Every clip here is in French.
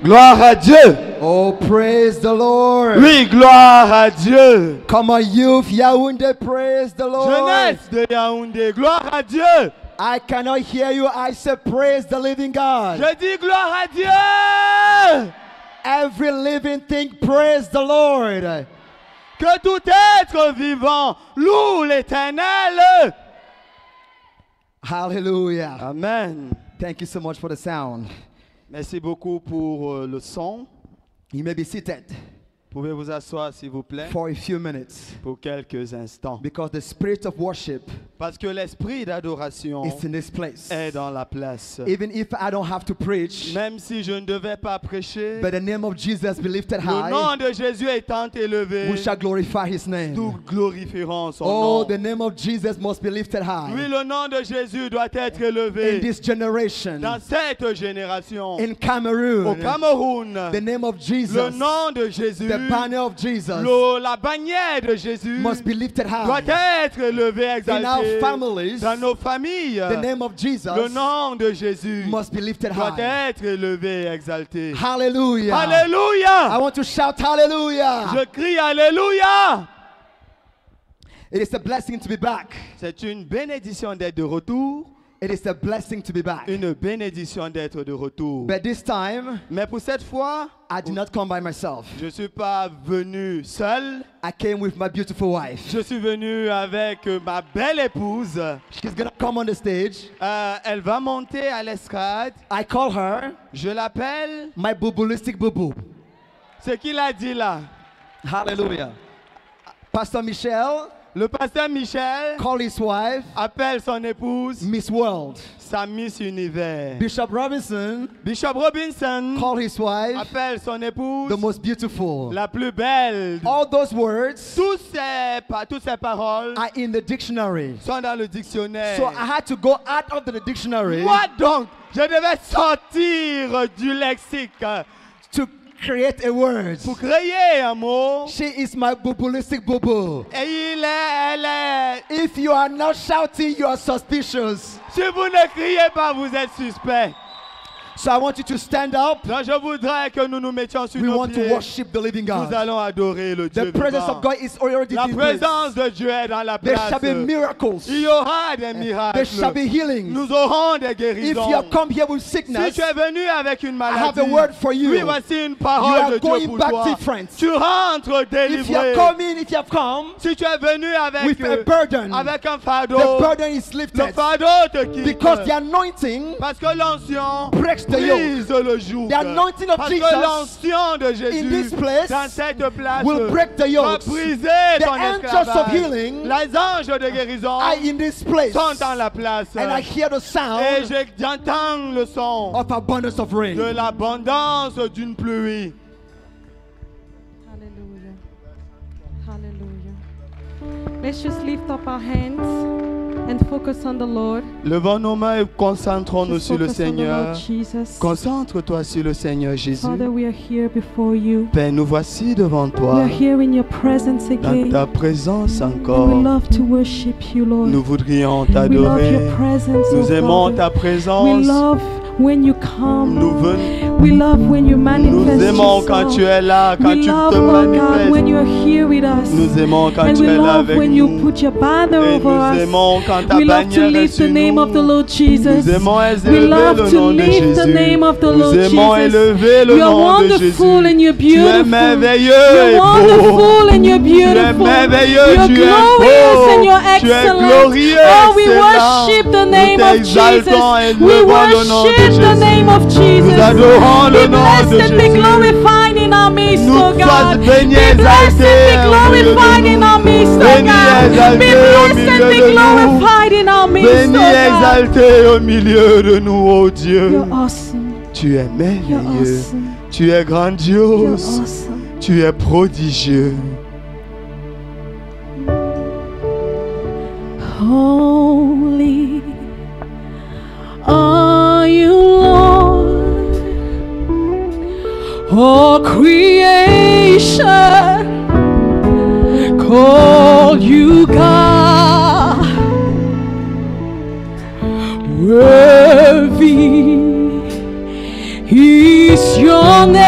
Gloire à Dieu. Oh, praise the Lord. Oui, gloire à Dieu. Come on, youth, Yaoundé, praise the Lord. Jeunesse de Yaoundé, gloire à Dieu. I cannot hear you. I say praise the living God. Je dis gloire à Dieu. Every living thing, praise the Lord. Que tout être vivant loue l'Éternel. Hallelujah. Amen. Thank you so much for the sound. Merci beaucoup pour le son. You may be seated Pouvez vous asseoir s'il vous plaît for a few minutes pour quelques instants. because the spirit of worship Parce que l'esprit d'adoration is in this place. est dans la place. Even if I don't have to preach, Même si je ne devais pas prêcher, but the name of Jesus be lifted le nom high, de Jésus étant élevé, we shall glorify his name. nous glorifierons son Oh, nom. the name of Jesus must be lifted Oui, high le nom de Jésus doit être in élevé this generation. dans cette génération. In Au Cameroon, Cameroun, the name of le Jesus, nom de Jésus, the banner of Jesus la bannière de Jésus must be lifted doit high. être élevé, In our exalté. families, Dans nos familles, the name of Jesus le nom de Jésus must be lifted doit high. être élevé, exalté. Hallelujah. I Alléluia! want to shout hallelujah. Je crie Alléluia! It is a blessing to be back. C'est une bénédiction d'être de retour, It is a blessing to be back. une bénédiction d'être de retour. But this time, Mais pour cette fois, I did not come by myself. je ne suis pas venu seul. I came with my beautiful wife. Je suis venu avec ma belle épouse. She's going to come on the stage. Elle va monter à l'estrade. I call her Je l'appelle. my boobulistic boo-boo. Ce qu'il a dit là. Hallelujah. Pastor Michel Le pasteur Michel call his wife appelle son épouse Miss World. sa Miss Univers. Bishop Robinson Bishop Robinson call his wife appelle son épouse the most beautiful. la plus belle. All those words Toutes ces paroles are in the dictionary. sont dans le dictionnaire. So I had to go out of the dictionary Moi donc, je devais sortir du lexique to create a word. pour créer un mot. She is my boobulistic boo-boo. Et elle est. If you are not shouting, you are suspicious. Si vous ne criez pas, vous êtes suspect. So I want you to stand up. Donc je voudrais que nous nous mettions sur We nos want to pieds. worship the living Nous God. allons adorer le Dieu The presence vivant. of God is already La in this place. présence de Dieu est dans la There place. shall be miracles. Il y aura des There shall miracles. be healings. Nous aurons des If guérisons. you have come here with Si sickness, tu es venu avec une I have maladie, a word for you. oui, voici une You parole are de Dieu going pour back toi. different. Tu rentres If you délivré. have come Si tu es venu with a burden, avec un the fardeau, burden is le lifted. fardeau te quitte. Because the anointing Parce que l'onction breaks the yoke. brise le joug. The anointing of Parce Jesus que l'onction de Jésus in this place dans cette place will break the va yokes. briser The ton angels of esclavage. healing Les anges de guérison are in this place. sont dans la place. And I hear the Et sound j'entends le son of abundance of rain. de l'abondance d'une pluie. Hallelujah. Hallelujah. Let's just lift up our hands and focus on the Lord. Levons nos mains et concentrons-nous Just sur le focus on the Seigneur. Lord Jesus. Concentre-toi sur le Seigneur Jésus. Father, we are here before you. Père, nous voici devant We toi, are here in your presence dans again. ta présence And we encore. love to worship you, Lord. Nous voudrions We love t'adorer. your presence, Nous oh aimons Father. ta We présence. love when you come. Nous venons. We love when you Nous manifest aimons quand yourself. tu es là, quand We tu love, te oh God, when you are manifestes. here with us. Nous aimons quand And tu we es là love avec when you nous. put your banner Et over nous us. aimons quand ta We love to bannière est lift sur the name of the nous. Lord Jesus. Nous aimons We élever love le to nom de lift the Jésus. name of the Nous Lord aimons Jesus. élever le You are nom de wonderful and Jésus. you're Tu es beautiful. merveilleux et You're beau. wonderful and you're Tu es beautiful. merveilleux, You're tu es glorious and beau. you're Tu es excellent. glorieux, Oh, we excellent. worship the name Nous of Jesus. t'exaltons et We élevons le nom de worship the Jésus. name of Jesus. Nous adorons le Be nom de blessed and be Jésus. glorified in our midst, Nous oh sois God. Be béni, blessed exalté and be au milieu de glorified in nous. our midst, oh Béni, God. exalté Be au blessed milieu and be de nous. glorified in our midst, Béni, oh God. exalté au milieu de nous, ô Dieu. You're awesome. Tu es You're merveilleux. awesome. Tu es You're grandiose. awesome. Tu es prodigieux. Holy are you, Lord. All creation call you God. Worthy is your name.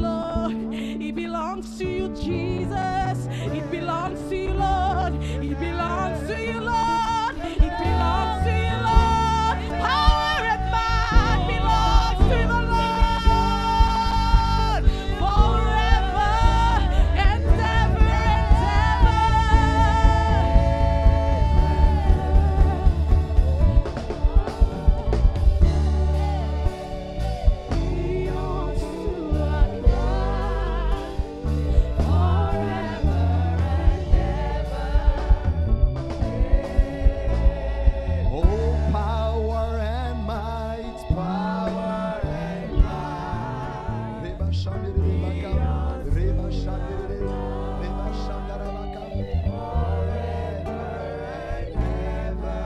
Lord. It belongs to you, Jesus. It belongs to you, Lord. It belongs to you, Lord. It belongs to you, Lord. Power and might belongs to the Lord forever and ever and Oh, power and might, power and might. Reba shandere rebaka, reba shandere, reba shandara baka. Forever and ever.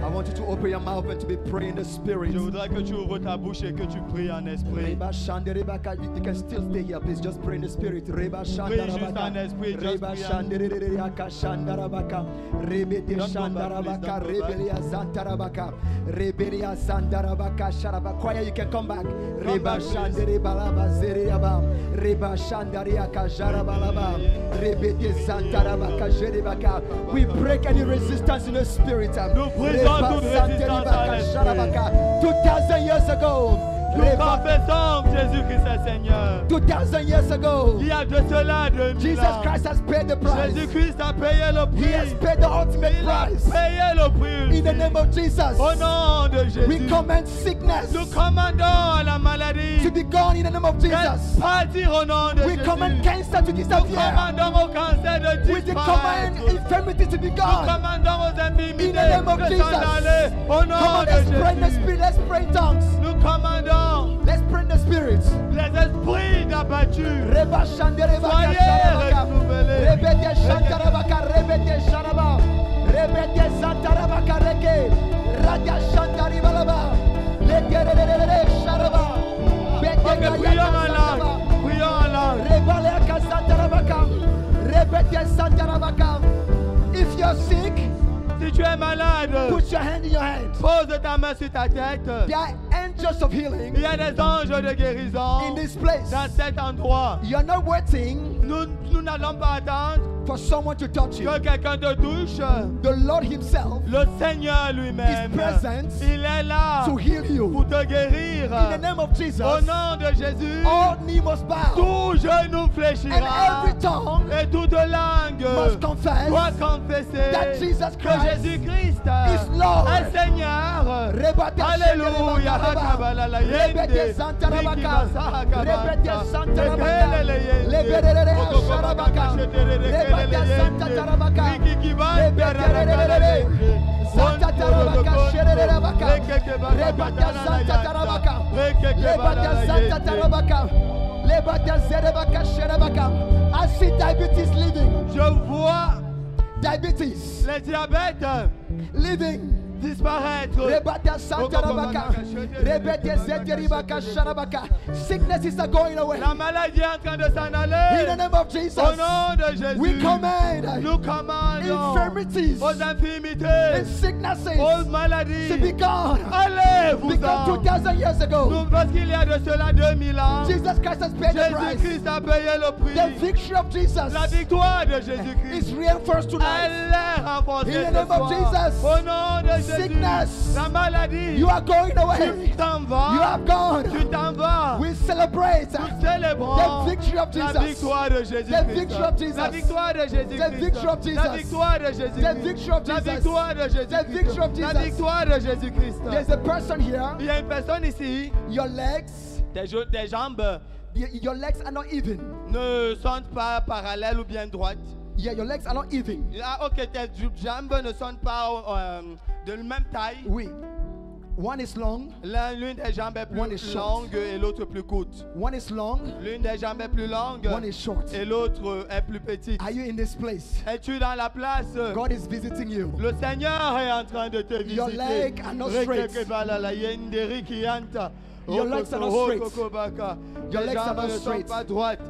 I want you to open your mouth and to be praying in the spirit. Je voudrais que tu ouvres ta bouche et que tu pries en esprit. Reba shandere baka. You can still stay here, please. Just pray in the spirit. Reba Prie shandara juste baka. en esprit. Just Reba prie en- shandere rebaka shandara baka. Rebete Don't go back, shandara please, baka. don't go back. Rebelia zantara baka. Rebelia zandara baka sharaba. Choir, you can come back. Reba back, please. shandere balaba zeriaba. Reba shandaria kajarabalaba. Rebete zantara baka jerebaka. We break any resistance in the spirit. Nous brisons toute résistance à l'esprit. 2000 years ago. Nous confessons que Jésus-Christ est Seigneur. 2000 years ago. Il y a de cela 2000 Jesus ans. Christ has paid the price. Jésus-Christ a payé le He prix. has paid the ultimate Il a price. payé le prix. In the name of Jesus, Au nom de Jésus. we command sickness Nous commandons à la maladie to be gone in the name of Jesus. de partir au nom de We Jésus. command cancer to Nous disappear. commandons au cancer de We command disparaître. infirmity to be Nous gone. commandons aux infirmités In the name of de Jesus. s'en aller. Au Come nom on, de let's pray in the Jésus. spirit. Let's pray in tongues. Nous commandons Let's pray in the spirit. les esprits d'abattus. Reba shandere baka Soyez sharabaka. renouvelés. Rebete shantarabaka. Rebete sharaba. Rebete santarabaka reke. Radia shantari balaba. Leterere sharaba. Bete Ok, gaya prions en santaraba. langue. Prions en langue. Rebaleka santarabaka. Rebete santarabaka. If you're sick, Si tu es malade, put your hand in your hand. pose ta main sur ta tête. There are angels of healing Il y a des anges de in guérison this place. dans cet endroit. You're not waiting Nous n'allons pas attendre for someone to touch you. que quelqu'un te touche. The Lord Himself Le Seigneur lui-même, is present il est là to heal you. pour te guérir. In the name of Jesus, Au nom de Jésus, all knee must bow tout genou and fléchira every tongue et toute langue must confess doit confesser that Jesus que Christ Jésus-Christ is Lord. est Seigneur. Rebate Alléluia. shantarabaka. Rebete santarabaka. Rebete santarabaka. Leberere sharabaka. Rebate santarabaka. Rebete santarabaka. Shererabaka. Rebate santarabaka. Rebate santarabaka. Rebate zerebaka sherabaka. I see diabetes living. Je vois Diabetes les diabètes living. disparaître. Rebata Santarabaka. Rebete Zeteribaka Sharabaka. Sicknesses are going away. La maladie est en train de s'en In the aller. name of Jesus, Au nom de Jésus, we command nous commandons infirmities aux infirmités, and sicknesses aux to be maladies. gone. Allez-vous-en. Because 2000 years ago, Nous, parce qu'il y a de cela 2000 ans, Jesus Christ has paid the price. Jésus-Christ a payé le The prix. victory of Jesus La victoire de Jésus-Christ, is reinforced tonight. elle est renforcée In the ce name of soir. Jesus, Au nom de Jésus, sickness, la maladie, you are going away. tu t'en You vas. have gone. Tu t'en vas. We celebrate Nous célébrons the victory of la Jesus. victoire de Jésus-Christ. The victory of Jesus. La victoire de Jésus-Christ. The victory of Jesus. La victoire de Jésus-Christ. The victory of La Jesus. victoire de Jésus-Christ. The victory of La Jesus. victoire de Jésus-Christ. There's a person here. Il y a une personne ici, Your legs, tes jambes your legs are not even. ne sont pas parallèles ou bien droites. Yeah, your legs are not even. Ah, ok, tes jambes ne sont pas de la même taille. Oui. One is long, L'une des jambes est One is plus short. longue et l'autre plus courte. one is long, L'une des jambes est plus longue one is short. et l'autre est plus petite. Are you in this place? Es-tu dans la place? God is visiting you. Le Seigneur est en train de te visiter. Your legs are not straight. Your legs are not straight. Your legs are not straight.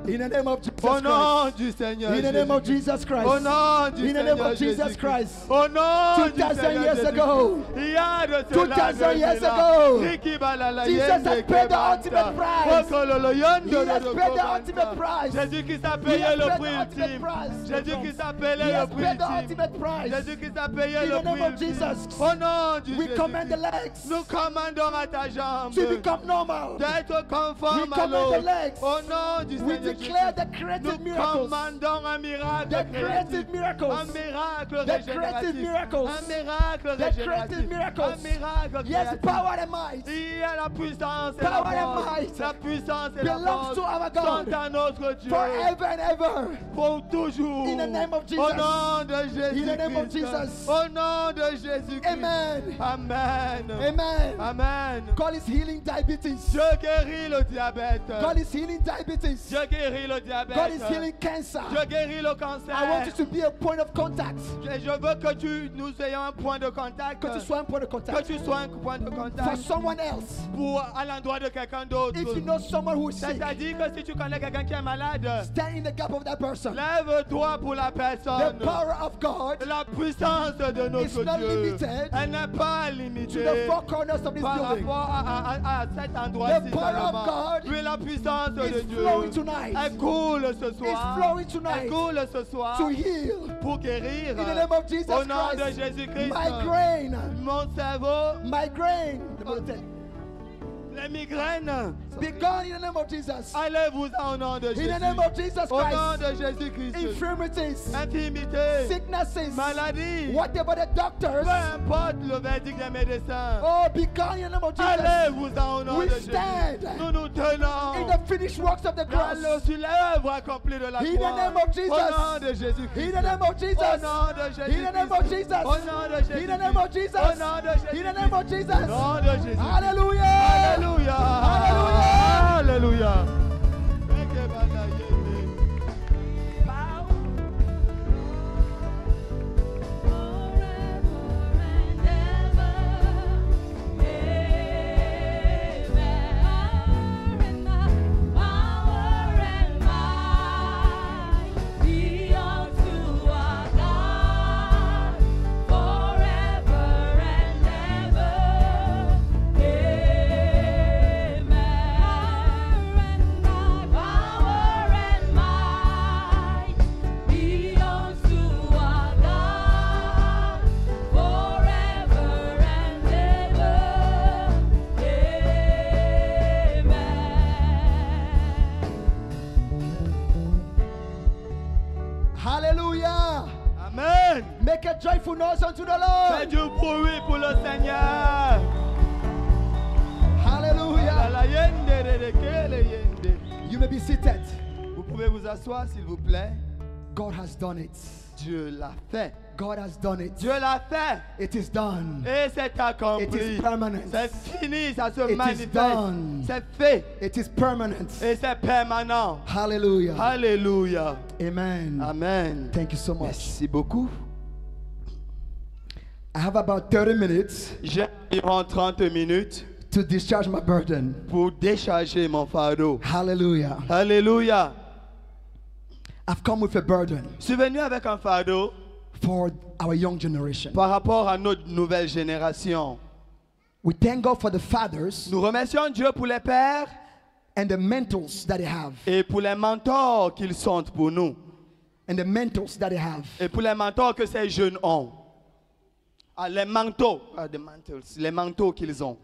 In the name of Jesus Au nom Christ. du Seigneur In the name of Jesus Au Christ. nom du In the name Seigneur of Jesus Jésus-Christ. Christ. Au nom du 2000 Seigneur years Jésus-Christ. ago. Il y a de cela 2000 years de ago. Riki balala Jesus yende has paid the kebanta. ultimate price. Okololo yondo He has dodo paid the kobanta. ultimate price. Jésus-Christ a He payé has le paid prix the ultimate ultime. price. Jésus-Christ a payé He le has prix paid the ultime. ultimate price. Jésus-Christ a payé In le the name prix of Jesus, ultime. Au nom du we command the Jésus-Christ. legs Nous commandons à ta jambe to become normal. d'être conforme We à command the l'autre. legs. Au nom du We Seigneur declare Jésus. the creative Nous miracles. commandons un miracle The créatif. creative miracles. Un miracle The creative régénératif. miracles. Un miracle The creative régénératif. miracles. Un miracle Yes, créatif. power and might Il y a la puissance et Power la and force. might La puissance et la belongs force to our God. sont à notre Dieu. forever and ever. Pour toujours. In the name of Jesus. Au nom de Jésus. In the name of Jesus. Au nom de Jésus-Christ. Amen. Amen. Amen. Amen. God is healing diabetes. Dieu guérit le diabète. God is healing diabetes. Dieu guérit le diabète. God is healing cancer. Dieu guérit le cancer. I want you to be a point of contact. Et je veux que nous ayons un point de contact. Que tu sois un point de Que contact tu sois un point de for contact someone else. pour à l'endroit de quelqu'un d'autre. If you know someone who is sick, C'est-à-dire que si tu connais quelqu'un qui est malade, stand in the gap of that person. lève-toi pour la The personne. power of God La puissance de notre is not Dieu, limited elle n'est pas to limitée the four corners of this par building. rapport à cet endroit-ci The power of seulement. God Oui, la puissance de is Dieu, flowing tonight. elle coule ce It's soir. flowing tonight Elle coule ce soir to heal. pour guérir. In the name of Jesus Au nom de Christ. Jésus-Christ, Migraine. mon cerveau, Migraine. les migraines, Be gone in the name of Jesus. allez-vous au nom de In Jésus. the name of Jesus Au nom Christ. de Jésus-Christ. Infirmities, Infirmité, sicknesses, maladie, whatever the doctors. peu importe le verdict des médecins. Oh, be gone in the name of Jesus. Allez-vous au nom We de Jésus. stand Nous nous tenons in the finished works of the cross. sur l'œuvre accomplie de la In the croix. name of Jesus. Au nom de Jésus-Christ. In the name of Jesus. Au nom de Jésus-Christ. In the name of Jesus. Au nom de Jésus-Christ. In the name of Jesus. Au nom de Jésus-Christ. In the name of Jesus. Au nom de Jésus. Hallelujah. Alléluia. Hallelujah. Alléluia. Hallelujah. Amen. Make a joyful noise unto the Fais Lord. du bruit pour le Seigneur. Hallelujah. La yende de kele yende. You may be seated. Vous pouvez vous asseoir s'il vous plaît. God has done it. Dieu l'a fait. God has done it. Dieu l'a fait. It is done. Et c'est accompli. It is permanent. C'est fini, ça se It is manifeste. done. C'est fait. It is permanent. Et c'est permanent. Hallelujah. Alléluia. Amen. Amen. Thank you so much. Merci beaucoup. I have about 30 minutes J'ai environ 30 minutes to discharge my burden. pour décharger mon fardeau. Hallelujah. Alléluia. I've come with a burden Je suis venu avec un fardeau for our young generation. par rapport à notre nouvelle génération. We thank God for the fathers Nous remercions Dieu pour les pères and the mentors that they have. et pour les mentors qu'ils sont pour nous. And the mentors that they have. Et pour les mentors que ces jeunes ont. Ah, les manteaux, les manteaux qu'ils ont.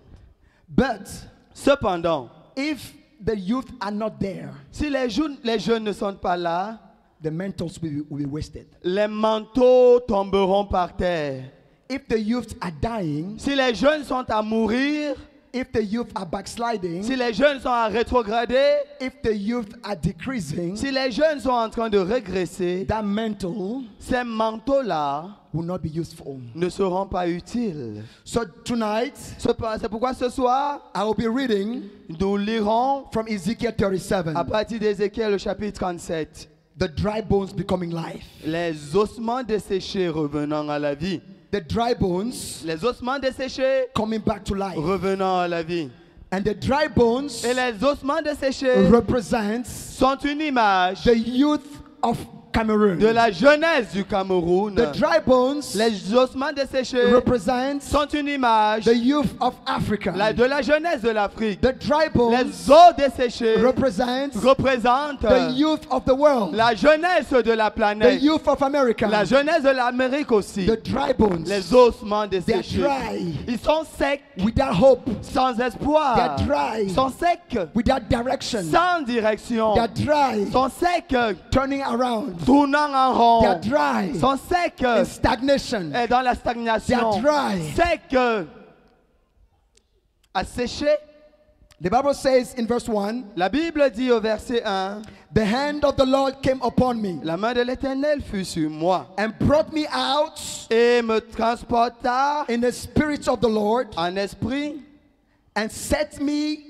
But Cependant, if the youth are not there, si les jeunes ne sont pas là, the mentors will be wasted. les manteaux tomberont par terre. If the youth are dying, Si les jeunes sont à mourir, if the youth are backsliding, si les jeunes sont à rétrograder, if the youth are decreasing, si les jeunes sont en train de régresser, that mantle ces manteaux-là will not be useful. ne seront pas utiles. So tonight, C'est pourquoi ce soir, I will be reading nous lirons from Ezekiel 37, à partir d'Ézéchiel, le chapitre 37, the dry bones becoming life. les ossements desséchés revenant à la vie. The dry bones Les ossements desséchés coming back to life. revenant à la vie. And the dry bones Et les ossements desséchés represents sont une image the youth of Cameroon. de la jeunesse du Cameroun. The dry bones Les ossements desséchés represents sont une image the youth of Africa. de la jeunesse de l'Afrique. The dry bones Les os desséchés represents représentent the youth of the world. la jeunesse de la The planète. youth of America. La jeunesse de l'Amérique aussi. The dry bones. Les ossements They are desséchés. dry Ils sont secs, without hope. sans They espoir. are dry Ils sont secs, without direction. sans direction. They are dry Ils sont secs, turning around. tournant en They are rond. dry Ils sont secs in stagnation. et dans la They stagnation. are dry. Secs, asséchés. The Bible says in verse 1, La Bible dit au verset 1, the hand of the Lord came upon me la main de l'Éternel fut sur moi and brought me out et me transporta in the spirit of the Lord en esprit and set me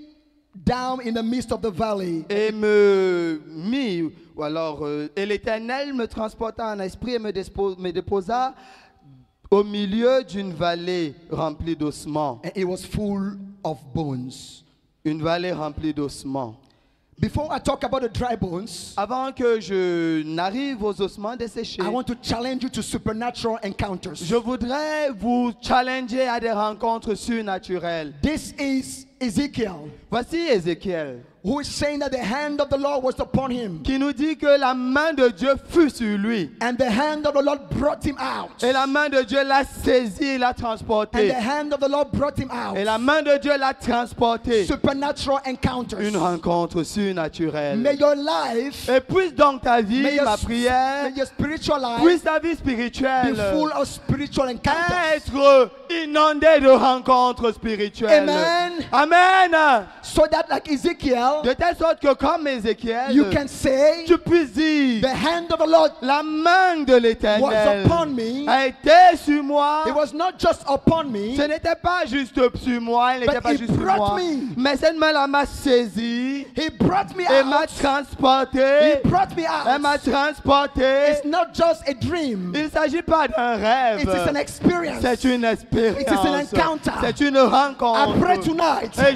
down in the midst of the valley. et me mit, ou alors, et l'Éternel me transporta en esprit et me déposa au milieu d'une vallée remplie d'ossements. And it was full of bones. Une vallée remplie d'ossements. Before I talk about the dry bones, Avant que je n'arrive aux ossements desséchés, I want to challenge you to supernatural encounters. je voudrais vous challenger à des rencontres surnaturelles. This is Ezekiel, Voici Ézéchiel who is saying that the hand of the Lord was upon him, qui nous dit que la main de Dieu fut sur lui. and the hand of the Lord brought him out. Et la main de Dieu l'a saisi et l'a And transporté. the hand of the Lord brought him Et la out. main de Dieu l'a transporté. Supernatural encounters. Une rencontre May surnaturelle. your life, Et puisse donc ta may vie, your, ma prière, may your spiritual puisse life ta vie be spirituelle full of spiritual encounters. être inondée de rencontres spirituelles. Amen. Amen. So that like Ezekiel, De telle sorte que comme Ézéchiel, you can say, tu puisses dire, the hand of the Lord la main de was l'Éternel upon me. a été sur moi. It was not just upon me, Ce n'était pas juste sur moi, il n'était But pas he juste sur brought moi. me. Mais cette main-là m'a saisi he brought me et m'a out. transporté. He brought me Elle m'a out. transporté. It's not just a dream. Il ne s'agit pas d'un rêve. It is an experience. C'est une expérience. It is an encounter. C'est une I rencontre. pray tonight. Et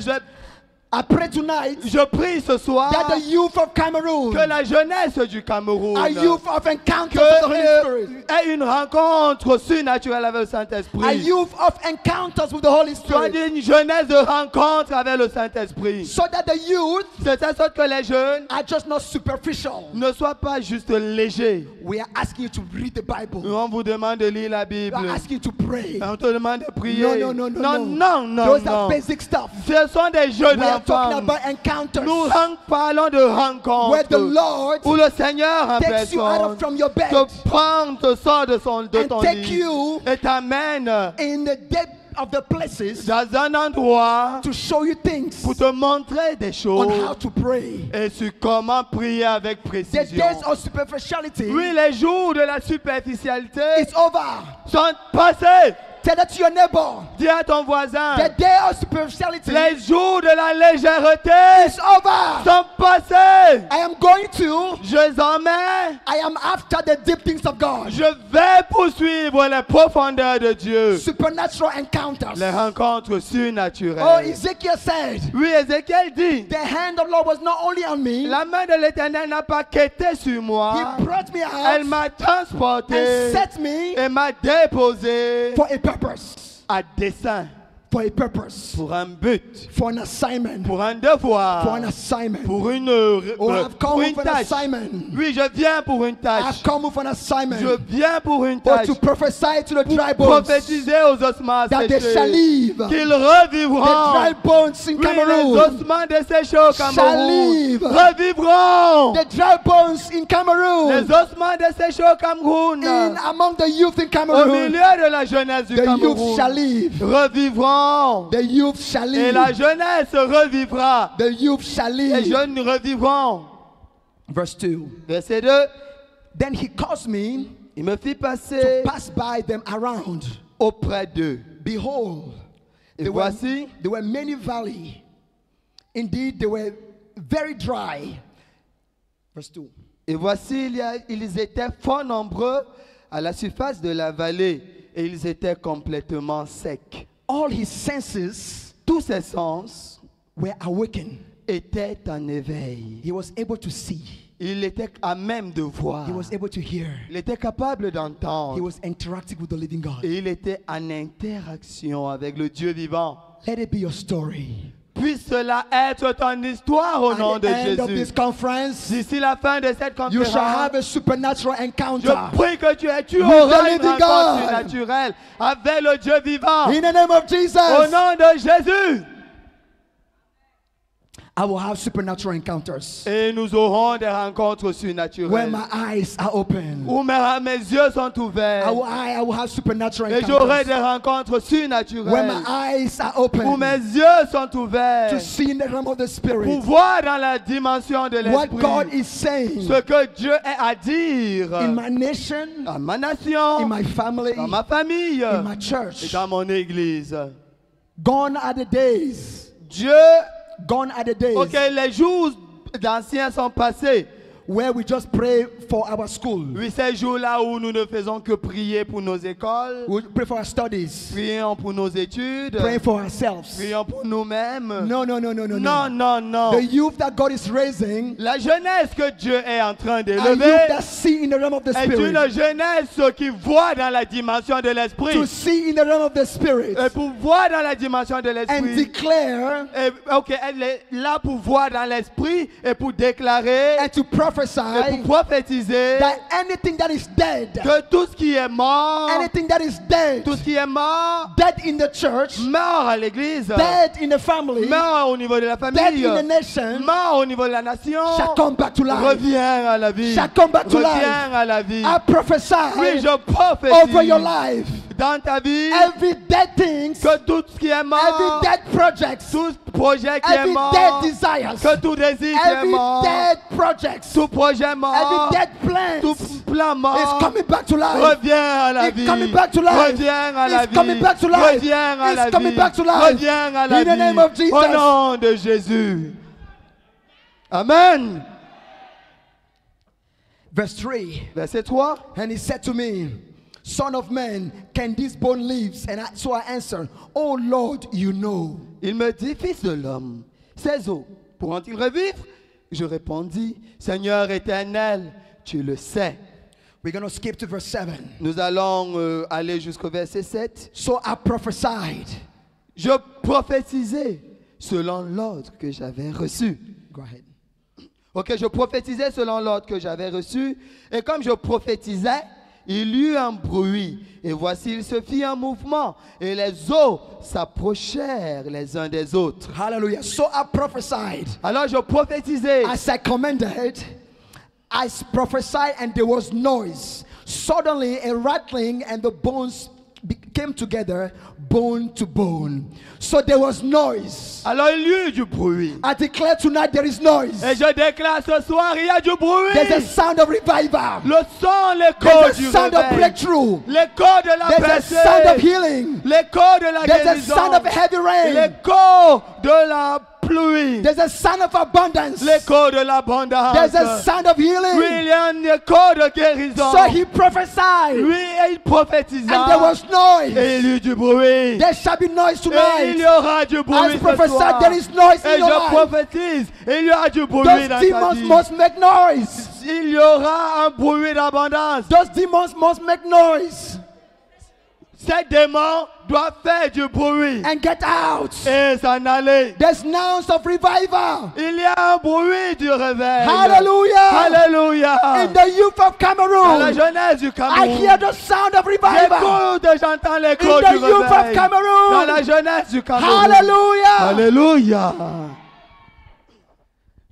I pray tonight je prie ce soir that the youth of Cameroon, que la jeunesse du Cameroun a youth of encounters que, of the Holy Spirit, ait une rencontre surnaturelle avec le a Saint-Esprit. youth of encounters with the Holy Soit Spirit, une jeunesse de rencontre avec le Saint-Esprit. so that the youth C'est de sorte que les jeunes are just not superficial. ne soient pas juste légers. We are asking you to read the Bible. On vous demande de lire la We Bible. are asking you to pray. On te demande de prier. No. non. Those are basic stuff. Ce sont des jeux We are talking d'enfants. about encounters Nous parlons de rencontres where the Lord où le Seigneur en takes you out personne of from your bed te prend, te sort de ton and take lit you et t'amène in the depth of the places dans un endroit to show you things pour te montrer des choses on how to pray. et sur comment prier avec The précision. days of superficiality Oui, les jours de la superficialité is over. sont passés. Tell that to your neighbor. Dis à ton voisin, The day of superficiality les jours de la légèreté is over. sont passés. I am going to, Je emmène, I am after the deep things of God. je vais poursuivre les profondeurs de Dieu. Supernatural encounters. Les rencontres Oh, surnaturelles. Ezekiel said, Oui, Ézéchiel dit, the hand of the Lord was not only on me, la main de l'Éternel n'a pas quitté sur moi. He brought me Elle out m'a transporté and set me et m'a déposé for a purpose. à dessein, For a purpose. pour un but, For an assignment. pour un devoir, For an assignment. pour une, Oh, I've pour come une with an tâche. assignment. Oui, je viens pour une tâche. I've come with an assignment. Je viens pour une Oh, tâche. to prophesy to the Pour dry bones prophétiser aux ossements that they shall séchés live. qu'ils The revivront. dry bones in Oui, les Cameroon. ossements desséchés au Shall Cameroun live. revivront. The dry bones in Les Cameroon. ossements desséchés au Cameroun, In among the youth in au Cameroon. milieu de la jeunesse du The youth Cameroun, shall live. revivront. The youth shall Et live. la jeunesse revivra. The youth shall Les live. jeunes revivront. Verse 2. Verset 2. Then he caused me Il me fit to passer pass by them around. auprès d'eux. Behold, Et there were voici, many valleys. Indeed, they were very dry. Verse 2. et voici, ils étaient fort nombreux à la surface de la vallée et ils étaient complètement secs. All his senses Tous ses sens were awakened. était en éveil. He was able to see. Il était à même de voir. He was able to hear. Il était capable He d'entendre. was interacting with the living God. Et il était en interaction avec le Dieu vivant. Let it be your story. Puisse cela être ton histoire au nom At de the end of this Jésus. conference, D'ici la fin de cette you shall conférence, have a supernatural je encounter. prie que tu With auras the une living rencontre God. surnaturelle avec le Dieu vivant. In the name of Au Jesus, nom de Jésus. I will have supernatural encounters Et nous aurons des rencontres where surnaturelles. my eyes are open. Où mes yeux sont ouverts. I will have supernatural Et j'aurai encounters des rencontres where surnaturelles. my eyes are Où open mes yeux sont ouverts. to see in the realm of the Pour Spirit voir dans la dimension de what God l'esprit is saying ce que Dieu est à dire in my nation, à ma nation, in my family, dans ma famille in my et church. dans mon église. Gone are the days. Dieu, Gone are the days ok, les jours d'anciens sont passés. where we just pray for our school. Oui, ces jours-là où nous ne faisons que prier pour nos écoles, We pray for our studies. prions pour nos études, Pray for ourselves. prions pour nous-mêmes. No. Non, non, non. The youth that God is raising La jeunesse que Dieu est en train are youth d'élever that see in the realm of the est Spirit. une jeunesse qui voit dans la dimension de To l'esprit. see in the realm of the Spirit Et pour voir dans la dimension de and l'esprit. declare Ok, elle est là pour voir dans l'esprit et pour déclarer and to et prophesy pour prophétiser that anything that is dead, que tout ce qui est mort, anything that is dead, tout ce qui est mort, dead in the church, mort à l'église, dead in the family, mort au niveau de la dead famille, in the nation, mort au niveau de la nation, shall come back to life. revient à la vie, Shall come back to revient life. à la vie. I Oui, prophesy je prophétise over your life. dans ta vie Every dead things, que tout ce qui est every mort, dead projects, tout projet qui est every mort, dead desires, que tout désir qui est every mort, dead projects, tout projet mort, every dead tout plans plan is mort, coming back to life. reviens à la It's vie, coming back to life. reviens à la It's coming vie, back to life. reviens à It's la coming vie, back to life. reviens à la In the name of vie, Jesus. au nom de Jésus. Amen. Verse 3. Verset 3. And he said to me, Son of man, can this bone live? So I answered, Oh Lord, you know. Il me dit, fils de l'homme, ces os pourront-ils revivre? Je répondis, Seigneur éternel, tu le sais. We're going to skip to verse 7. Nous allons aller jusqu'au verset 7. So I prophesied. Je prophétisais selon l'ordre que j'avais reçu. Go ahead. Ok, je prophétisais selon l'ordre que j'avais reçu. Et comme je prophétisais, il y eut un bruit. Et voici, il se fit un mouvement. Et les eaux s'approchèrent les uns des autres. Hallelujah. So I prophesied. Alors je prophétisais. As I commanded, I prophesied, and there was noise. Suddenly a rattling, and the bones came together, bone to bone. So there was noise. Alors il y eut du bruit. I declare tonight there is noise. Et je déclare ce soir, il y a du bruit. There's a sound of revival. Le son, l'écho There's du a sound of réveil. breakthrough. L'écho de la There's a percée. sound of healing. L'écho de la There's a guérison. sound of heavy rain. L'écho de la pluie. There's a sound of abundance. L'écho de l'abondance. There's a sound of Oui, healing. il y a un écho de guérison. So he prophesied, Lui, il prophétisa. and there was noise. Et il y eut du bruit. There shall be noise Et il tonight. y aura du bruit As ce prophesied, soir. there is noise Et in your je life. prophétise, il y aura du bruit Those dans ta demons vie. must make noise. Il y aura un bruit d'abondance. Those demons must make noise Ces démons doivent faire du bruit and get out. et s'en aller. There's sounds of revival. Il y a un bruit du réveil. Hallelujah. Alléluia. In the youth of Dans la Cameroon, jeunesse du I Cameroun. hear the sound of revival. J'entends In l'écho the du youth of réveil. Dans la Cameroon. jeunesse du Cameroun. Hallelujah. Alléluia.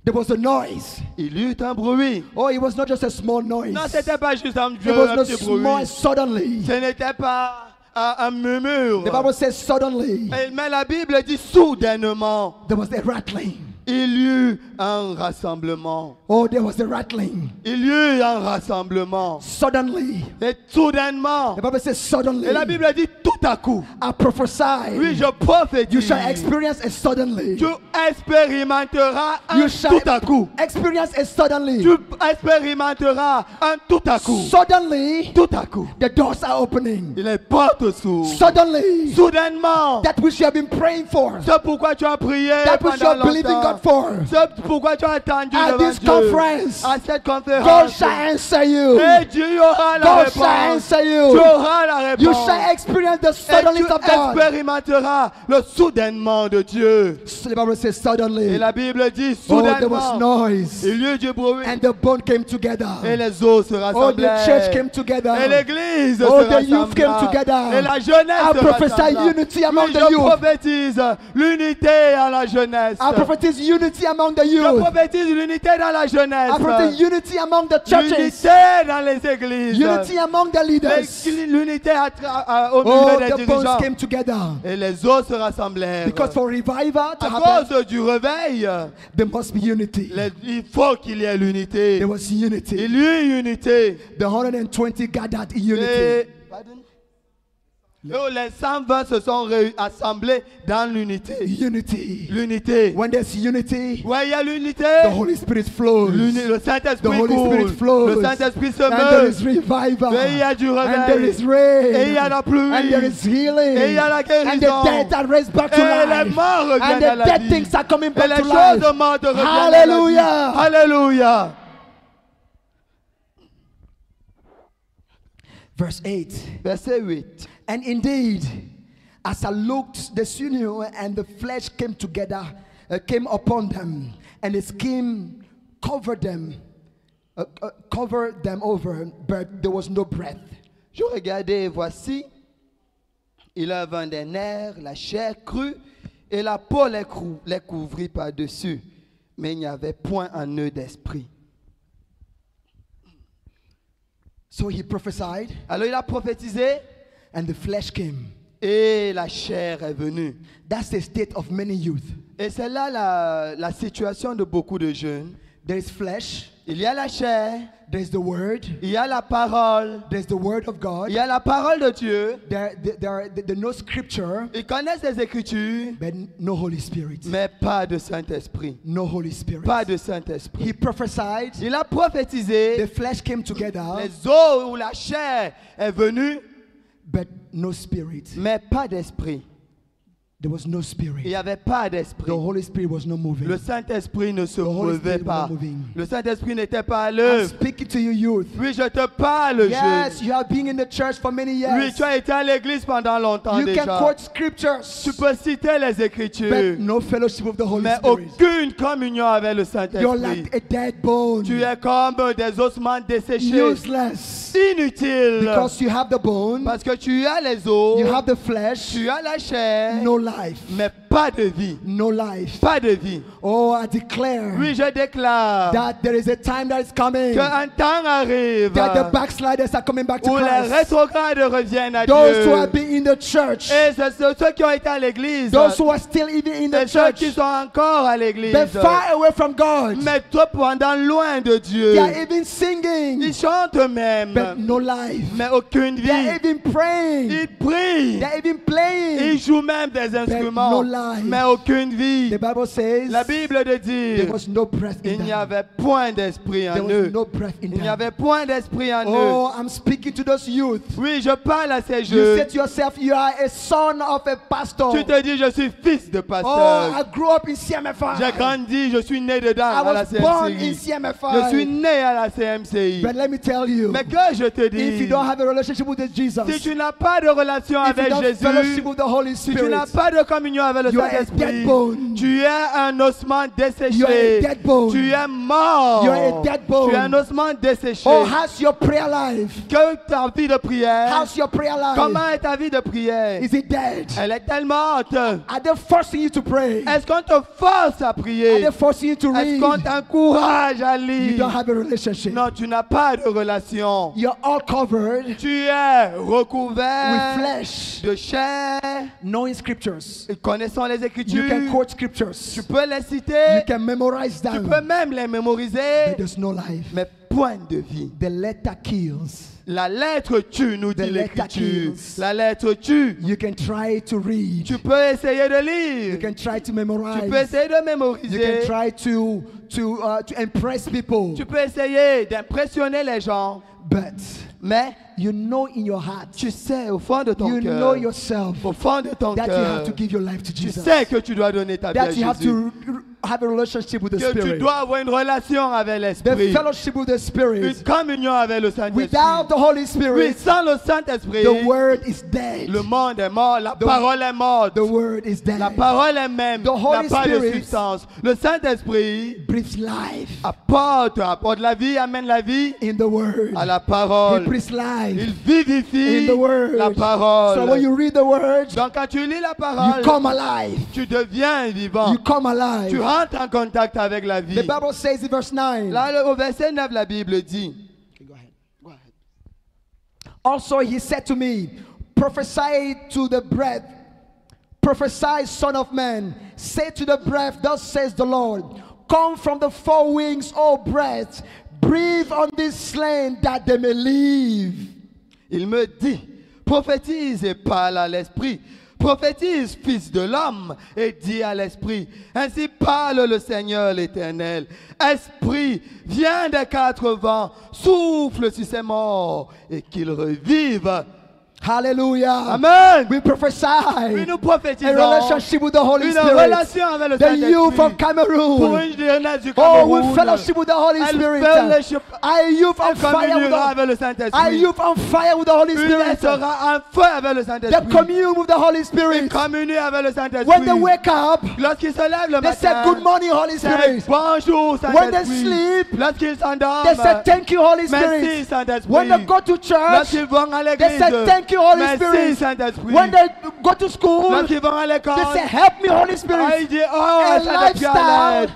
There was a noise. Il y eut un bruit. Oh, it was not just a small noise. Non, c'était pas juste un It was not petit small bruit. suddenly. Ce n'était pas un murmure. The Bible says suddenly Mais la Bible dit soudainement. there was a rattling. il y eut un rassemblement. Oh, there was a rattling. Il y eut un rassemblement. Suddenly. Et soudainement. The Bible says suddenly. Et la Bible dit tout à coup. I prophesy. Oui, je You prophétise. shall experience a suddenly. Tu expérimenteras un You shall tout à coup. experience a suddenly. Tu expérimenteras un tout à coup. Suddenly, Tout à coup. the doors are opening. Les portes s'ouvrent. Suddenly, Soudainement. that which you have been praying for, C'est pourquoi tu as prié that which you pendant are believing longtemps. God for, C'est pourquoi tu as attendu at devant this Dieu. conference, À cette God conférence. shall answer you. Et Dieu aura la God shall réponse. answer Tu you. auras la You réponse. shall experience the Et suddenly tu of God. expérimenteras le soudainement de Dieu. So the Bible says Et suddenly. la Bible dit Oh, there was soudainement. noise, Il y eut du bruit. and the bone came together. Et les os se Oh, the rassemblèrent. church came together. Et l'église Oh, se the youth came rassembla. together. Et la jeunesse I se prophesy rassembla. unity among Oui, the je youth. prophétise l'unité à la jeunesse. I prophesize unity among the Je youth. prophétise l'unité dans la jeunesse. I prophesy unity among the churches. L'unité dans les églises. Unity among the leaders. L'unité au Oh, milieu des the bones dirigeants. came together. Et les os se rassemblèrent. Because for revival to À happen, cause du réveil, there must be unity. il faut qu'il y ait l'unité. There was unity. Il y eut unité. The 120 gathered in unity. Et les 120 se sont assemblés dans l'unité. Unity. L'unité. When there's unity, Ouais, il y a l'unité. the Holy Spirit flows. Le The Saint-Esprit Holy Spirit coule. flows. Le Saint-Esprit se And there meut. is revival. Et il y a du And réveil. there is rain. Et il y a la pluie. And there is healing. Et il y a la And guérison. the dead are raised back to Et les life. morts And reviennent à the la dead vie. things are coming Et back les to choses life. mortes reviennent à la vie. Hallelujah. Alléluia. Verse 8. Verset 8. And indeed, as I looked, the sinew and the flesh came together, came upon them, and the skin covered them over, but there was no breath. Je regardais et voici, il avait des nerfs, la chair crue, et la peau les couvrit par-dessus, mais il n'y avait point en eux d'esprit. So he prophesied, Alors il a prophétisé, and the flesh came. et la chair est venue. That's the state of many youth. Et c'est là la situation de beaucoup de jeunes. There is flesh, Il y a la chair, there's the word, il y a la parole, there's the word of God. il y a la parole de Dieu. There no scripture, Ils connaissent les Écritures, but no Holy Spirit. mais pas de Saint-Esprit. No Holy Spirit. Pas de Saint-Esprit. He prophesied, Il a prophétisé, the flesh came together, les os ou la chair est venue, but no spirit. mais pas d'esprit. There was no Il spirit. n'y avait pas The d'esprit. Holy Spirit was not moving. Le Saint-Esprit ne se Holy mouvait Spirit was pas. not moving. Le Saint-Esprit n'était pas à I'm l'œuvre. speaking to you, youth. Oui, je te parle, Yes, jeune. you have been in the church for many Oui, years. tu as été à l'église pendant longtemps You can déjà. quote scriptures, Tu peux citer les but Écritures, no fellowship with the Holy mais Spirit. aucune communion avec le You're Saint-Esprit. like a dead bone, Tu es comme des ossements desséchés, useless, inutiles. because you have the bone, Parce que tu as les os, you have the flesh, tu as la chair, no life, mais pas de vie. no life. Pas de vie. Oh, I declare Oui, je déclare that there is a time that is coming, qu'un temps arrive that the backsliders are coming back to où les Christ. rétrogrades reviennent à Those who Dieu. have been in the church, Et c'est ceux qui ont été à l'église, those who are still even in the et ceux qui church, sont encore à l'église, but far away from God. mais trop pendant loin de Dieu. They are even singing, Ils chantent même, but no life. mais aucune They are vie. even praying. Ils prient, They are even playing. ils jouent même des instruments, no life. mais aucune vie. The Bible says La Bible de there dire, was no breath in il n'y them. avait point d'esprit There en was eux. no breath in Il n'y them. avait point d'esprit en eux. Oh, I'm speaking to those youth. Oui, je parle à ces You jeunes. said to yourself, you are a son of a pastor. Tu te dis, je suis fils de Oh, pasteur. I grew up in CMFI. J'ai grandi, je suis né dedans I à la was born in CMCI. CMFI. Je suis né à la CMCI. But let me tell you, Mais que je te if you dis, don't have a relationship with Jesus, si tu n'as pas de relation if you avec don't fellowship Jésus, with the Holy si tu Spirit, n'as pas de communion avec le you are a Saint-Esprit, dead bone. tu es un ossement You are a desséché. dead bone. Tu es mort. You are a dead bone. Tu es un ossement desséché. Oh, how's your prayer life? Que ta vie de prière? How's your prayer life? Comment est ta vie de prière? Is it dead? Elle est tellement haute. Are they forcing you to pray? Est-ce qu'on te force à Are prier? they forcing you to Est-ce qu'on read? t'encourage à You lire? don't have a relationship. Non, tu n'as pas de relation. You're all covered Tu es with recouvert flesh, de chair. knowing scriptures. Connaissant les You can Écritures, quote tu scriptures. Tu peux les You citer, can memorize tu peux them. même les mémoriser, But there's no life. mais point de vie. The letter kills. La lettre tue, nous dit The letter l'Écriture. kills. La lettre tue. You can try to read. Tu peux essayer de You lire. can try to Tu peux memorize. essayer de You can mémoriser. try to impress people. Tu peux essayer d'impressionner les gens. But Mais you know in your heart, tu sais au fond de ton you know cœur, yourself au fond de ton that you have cœur, to give your life to tu Jesus. sais que tu dois donner ta vie à That you have Jésus. to have a relationship with the Que tu Spirit. dois avoir une relation avec The l'Esprit. fellowship with the Une Spirit. communion avec le Without Saint-Esprit. the Holy Oui, Spirit, sans le Saint-Esprit, the word is dead. le monde est mort, la parole est morte. The word is La dead. parole elle-même The n'a Holy pas de Spirit substance. Le Saint-Esprit Breathes life apporte la vie, amène la vie in the word. à la He parole. breathes life Il vivifie in the word. la So when parole. you read the word, Donc quand tu lis la you parole, come alive. tu deviens vivant. You come Tu alive. rentres en contact avec la vie. The Bible says in verse 9. Là, au verset 9, la Bible dit, Go ahead. Go ahead. Also, he said to me, prophesy to the breath. Prophesy, son of man. Say to the breath, thus says the Lord. Come from the four wings, O breath. Breathe on this slain that they may live. il me dit, prophétise et parle à l'esprit. Prophétise, fils de l'homme, et dis à l'esprit, ainsi parle le Seigneur l'Éternel. Esprit, viens des quatre vents, souffle sur ces morts, et qu'ils revivent. Hallelujah. Amen. We prophesy Puis nous a prophétisons relationship with the Holy une Spirit. relation avec le The youth of Saint-Esprit. Pour Cameroon. une jeunesse du Oh, Cameroun. we fellowship with the Holy Elle Spirit. fellowship- Are youth on Elle fire with communiera the avec le Are Saint-Esprit. youth on fire with the Holy Elle Spirit? sera en feu avec le They Saint-Esprit. commune with the Holy Ils Spirit. communient avec le When they Saint-Esprit. wake up, Lorsqu'ils se lèvent le they say, matin, good morning, Holy c'est Spirit. bonjour When they Saint-Esprit. sleep, Lorsqu'ils s'endorment, they say, thank you, Holy merci Spirit. Saint-Esprit. When they go to church, Lorsqu'ils vont à they l'église, say, thank you, Holy merci Spirit. Saint-Esprit. When they go to school, Lorsqu'ils vont à l'école, they say, help me, Holy il Spirit. dit, oh, A Saint-Esprit à l'aide.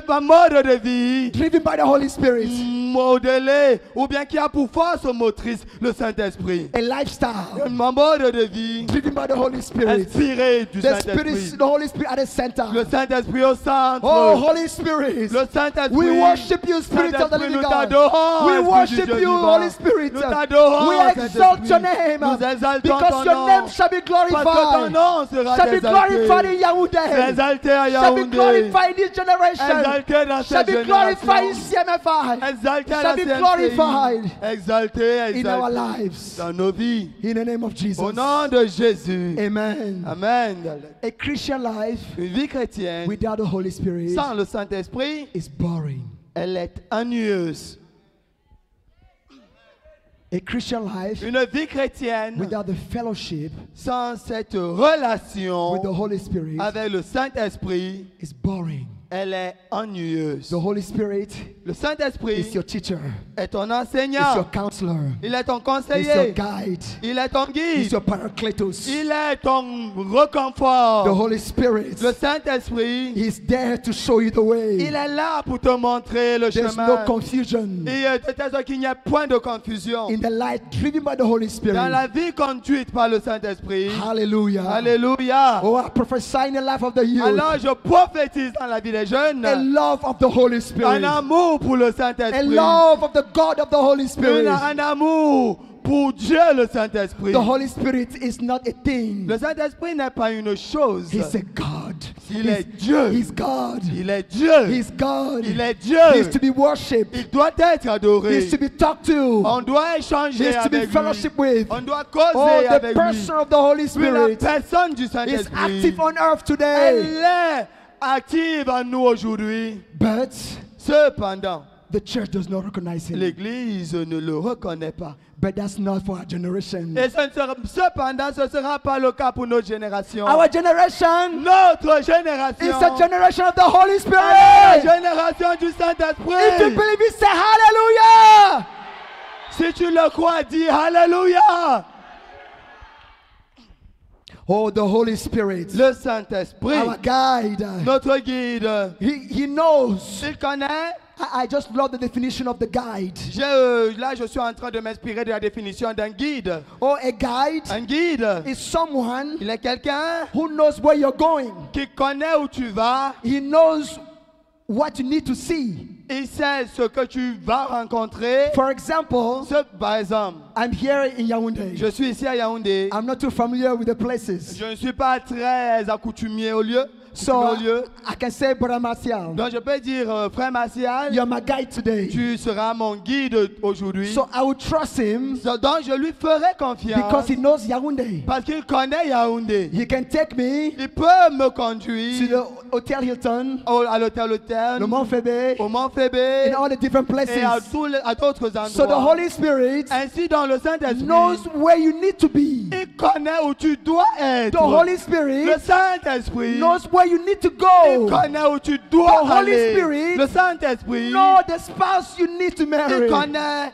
Un mode de vie Driven by the Holy Spirit. modelé, ou bien qui a pour force motrice le Saint-Esprit. A lifestyle Un mode de vie driven by the Holy Spirit. inspiré du The Spirit, Saint-Esprit. the Holy Spirit at the center. Le Saint-Esprit au centre. Oh, Holy Spirit. Le Saint-Esprit. We worship you, Spirit of the Saint-Esprit, living nous God. t'adorons, We Esprit worship du Dieu you, vivant. Holy Spirit. Nous t'adorons, We exalt your name Nous exaltons because ton your nom. name shall be Parce que ton glorified. nom sera Shall be glorified in exalté. Yaoundé. Exalté à Shall be Yaoundé. glorified in this generation. Exalté dans Shall cette be glorified in génération. CMFI. Exalté à Shall la be CNCI. glorified Exalté, in our exalté lives. dans nos vies. In the name of Jesus. Au nom de Jésus. Amen. Amen. A Christian life Une vie chrétienne without the Holy Spirit sans le Saint-Esprit, is boring. elle est ennuyeuse. A Christian life Une vie chrétienne without the fellowship sans cette relation with the Holy Spirit avec le Saint-Esprit, is boring. elle est ennuyeuse. The Holy Spirit Le is Saint-Esprit your teacher, est ton is your enseignant. counselor, Il est ton is your conseiller. guide, Il est ton is guide. your paracletos. Il est ton The reconfort. Holy Spirit Le Saint-Esprit, is there to show you the way. il est là pour te montrer le There's no chemin. confusion Et de telle sorte qu'il n'y a point de confusion. in the light driven by the Holy Dans Spirit. la vie conduite par le Saint-Esprit. Hallelujah. Alléluia. Oh, I prophesy in the life of the youth. Alors je prophétise dans la vie des jeunes A love of the Holy un Spirit. amour pour le A Saint-Esprit. love of the God of the Holy Spirit. Un amour pour Dieu le Saint-Esprit. The Holy Spirit is not a thing. Le Saint-Esprit n'est pas une chose. He's a God. Il est Dieu. He's God. Il est Dieu. He's God. Il est He's Dieu. to be worshipped. Il doit être adoré. He's to be talked to. On doit échanger He's to be avec lui. fellowship with. On doit causer Oh, the avec lui. person of the Holy Puis la Spirit personne du is Saint-Esprit, active on earth today. elle est active en nous aujourd'hui. But Cependant, the church does not recognize him. l'Église ne le reconnaît pas. But that's not for our generation. Et cependant, ce ne sera pas le cas pour notre génération. Our generation Notre is génération the generation of the Holy est la Spirit. génération du If you Saint-Esprit. believe it, say hallelujah. Si tu le crois, dis Alléluia. Oh, the Holy Spirit, Le Saint-Esprit, our guide. notre guide, He knows il connaît I just love the definition of the guide. Là, je suis en train de m'inspirer de la définition d'un guide. Oh, a guide Un guide, is someone il est quelqu'un who knows where you're going. qui connaît où tu vas. He knows what you need to see. Il sait ce que tu vas rencontrer. For example, Par exemple, I'm here in Yaoundé. je suis ici à Yaoundé. I'm not too familiar with the places. Je ne suis pas très accoutumé au lieu. So I can say, Brother Martial, Donc je peux dire, frère Martial, you're my guide today. tu seras mon guide aujourd'hui. So I will trust him Donc je lui ferai confiance because he knows Yaoundé. parce qu'il connaît Yaoundé. He can take me Il peut me to conduire the Hotel Hilton, à l'hôtel le Mont Fébé, au Mont Fébé in all the different et à places. à d'autres endroits. So the Holy Spirit Ainsi, dans le Saint-Esprit, knows where you need to be. il connaît où tu dois être. The Holy Spirit Le Saint-Esprit, knows where you need to il go. connaît où tu dois The Holy aller. Spirit Le Saint-Esprit, Know the spouse you need to il marry. connaît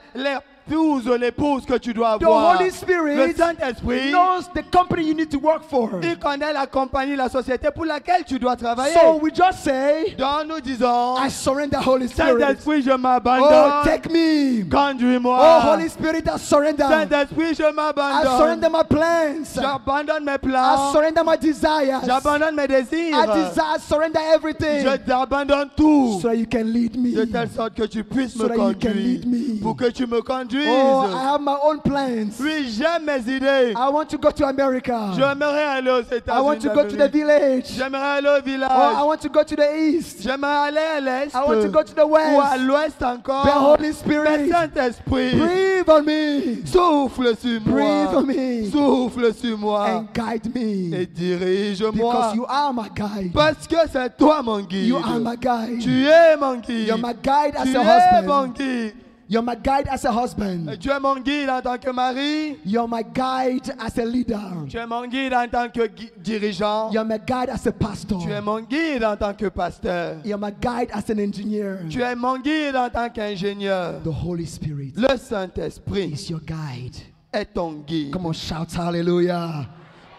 l'épouse que tu dois The avoir. Holy Le Spirit Saint-Esprit, knows the company you need to work for. il connaît la compagnie, la société pour laquelle tu dois travailler. So we just say, Donc nous disons, I surrender, Holy Spirit. Saint-Esprit, je Oh, m'abandonne. take me. Conduis-moi. Oh, Holy Spirit, I surrender. Saint-Esprit, je I m'abandonne. surrender my plans. J'abandonne mes I plans. surrender my desires. J'abandonne mes désirs. I surrender everything. Je t'abandonne tout. So that you can lead me. De telle sorte que tu puisses So me that you can conduire. lead me. Pour que tu me conduises. Oh, I have my own plans. Oui, j'aime mes idées. I want to go to America. J'aimerais aller aux États-Unis. I want to go to the village. J'aimerais aller au village. Oh, I want to go to the east. J'aimerais aller à l'est. I want to go to the Ou à west. l'ouest encore. The Holy Mais Spirit, Saint-Esprit, breathe on me. souffle sur Breathe on moi. me. Souffle sur moi. And guide me. Et dirige-moi. Because you are my guide. Parce que c'est toi mon guide. You are my guide. Tu es mon guide. You're my guide as Tu a es mon husband. guide. You're my guide as a husband. Tu es mon guide en tant que mari. You're my guide as a leader. Tu es mon guide en tant que dirigeant. You're my guide as a pastor. Tu es mon guide en tant que pasteur. You're my guide as an engineer. Tu es mon guide en tant qu'ingénieur. The Holy Spirit Le Saint-Esprit is your guide. est ton guide. Come on, shout hallelujah.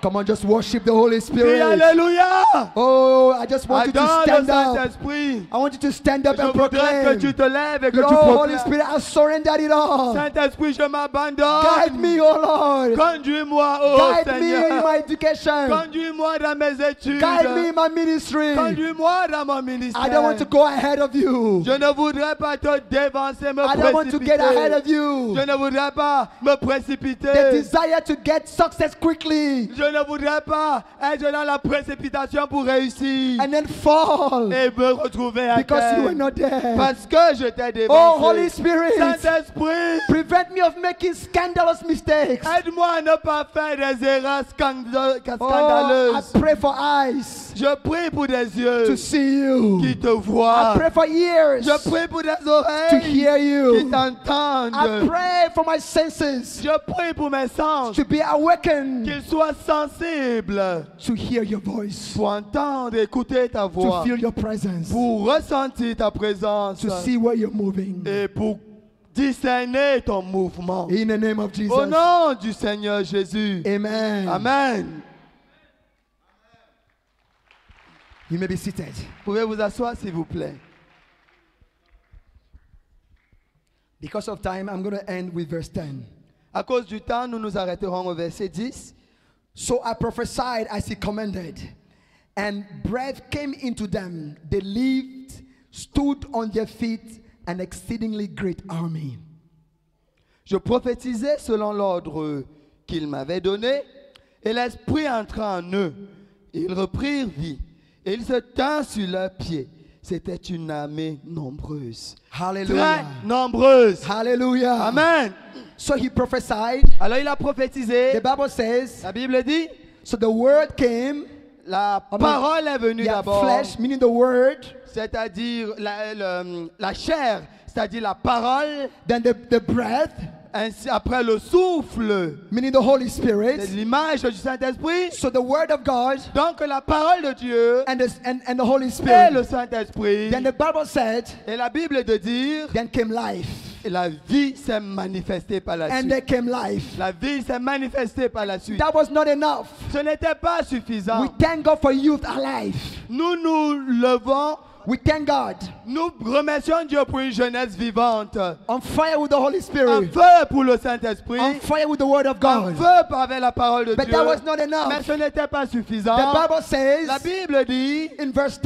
Come on, just worship the Holy Crie Spirit. Alléluia. Oh, I just want you to Adore le stand up. Saint-Esprit. I want you to stand up Je and voudrais que proclaim. tu te lèves et que tu Lord, Holy proclames. Spirit, I surrendered it all. Saint-Esprit, je Guide m'abandonne. me, oh Lord. Conduis-moi, oh Guide me in Seigneur. my education. Conduis-moi dans mes études. Guide me in my ministry. Conduis-moi dans mon ministère. I don't want to go ahead of you. Je ne voudrais pas te dévancer, me I don't want to get ahead précipiter. of you. Je ne voudrais pas me précipiter. The desire to get success quickly Je ne voudrais pas être dans la précipitation pour réussir and then fall et me retrouver à because you were terre. not there. Parce que je t'ai dévancé. Oh, Holy Spirit, Saint-Esprit, prevent me of making scandalous mistakes. aide-moi à ne pas faire des erreurs Oh, I scandaleuses. pray for eyes Je prie pour des to yeux see you. qui te I voient. pray for ears Je prie pour des to oreilles hear qui you. t'entendent. I pray for my senses Je prie pour mes sens to be awakened qu'ils soient sensibles to hear your voice, pour entendre, écouter ta to voix, feel your presence, pour ressentir ta présence to see where you're moving. et pour discerner ton mouvement. In the name of Jesus. Au nom du Seigneur Jésus. Amen. Amen. You may be seated. Pouvez vous asseoir s'il vous plaît. Because of time, I'm going to end with verse 10. À cause du temps, nous nous arrêterons au verset 10. So I prophesied as he commanded, and breath came into them. They lived, stood on their feet, an exceedingly great army. Je prophétisais selon l'ordre qu'il m'avait donné, et l'Esprit entra en eux. Ils reprirent vie, et ils se tinrent sur leurs pieds. C'était une armée nombreuse. Très Hallelujah. nombreuse. Hallelujah. Amen. So he prophesied. Alors il a prophétisé. The Bible says, La Bible dit, so the word came, la parole est venue yeah, d'abord, flesh, meaning the word, c'est-à-dire la chair, c'est-à-dire la parole, then the breath, ainsi après le souffle, meaning the Holy c'est Spirit. l'image du Saint-Esprit. So the word of God Donc la parole de Dieu and the Holy et Spirit. le Saint-Esprit. Then the Bible said, Et la Bible de dire, then came life. et la vie s'est manifestée par la And suite. there came life. La vie s'est manifestée par la suite. That was not enough. Ce n'était pas suffisant. We thank God for youth alive. Nous nous levons We thank God. Nous remercions Dieu pour une jeunesse vivante. On fire with the Holy Un Spirit. feu pour le Saint-Esprit. On fire with the Word of Un God. feu avec la parole de But Dieu. that was not Mais enough. ce n'était pas suffisant. The Bible La says Bible dit, in verse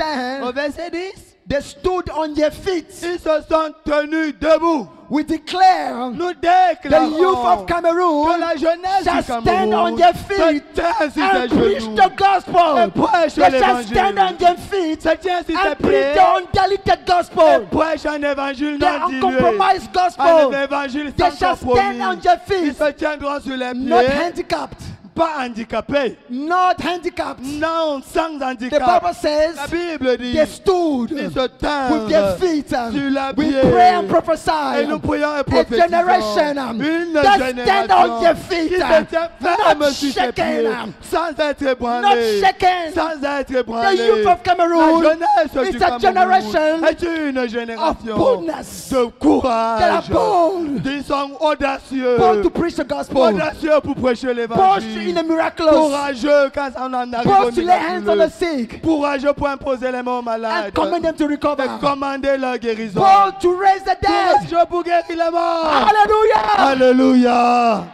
au 10, verset 10, they stood on their feet. ils se sont tenus debout. We declare Nous the déclarons youth of que Cameroon la jeunesse shall du stand Cameroun on their se feet tient sur and ses preach genoux the gospel. et prêche They shall stand on l'évangile. their feet Se tient sur ses and preach pieds the undiluted et gospel, prêche un évangile the non dilué. uncompromised Un gospel. évangile They sans shall compromis. stand on their Ils feet, se tiendront sur les not pieds, handicapped, pas handicapés. not handicapped. Non, sans The handicap. Bible La says Bible dit, they stood ils se with their tinrent feet. sur la We pied. pray and Et prophesy. nous prions et A prophétisons. generation Une that stand on their génération feet, qui se tient ferme not sur ses pieds, shaken, sans être not ébranlé, shaken. sans être The ébranlé. youth of Cameroon La jeunesse is du a Cameroun generation est une of génération boldness. de They are courage. bold, Ils sont audacieux. bold to preach the gospel, Audacieux pour prêcher bold in l'évangile. the miraculous, Courageux quand on en arrive au bold to lay hands on the miraculeux. sick Courageux pour imposer les mains aux and malades. command them to Et recover, commander leur guérison. bold to raise the dead. Courageux pour guérir les morts. Hallelujah! Alléluia.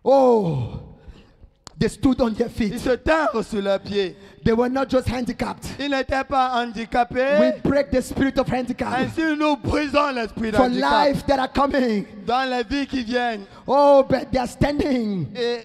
Oh, they stood on their Ils feet. se tinrent sur leurs pieds. They were not just handicapped. Ils n'étaient pas handicapés. We break the spirit of handicap Ainsi, nous brisons l'esprit for d'handicap life that are coming. dans les vies qui viennent. Oh, but they are standing. Et,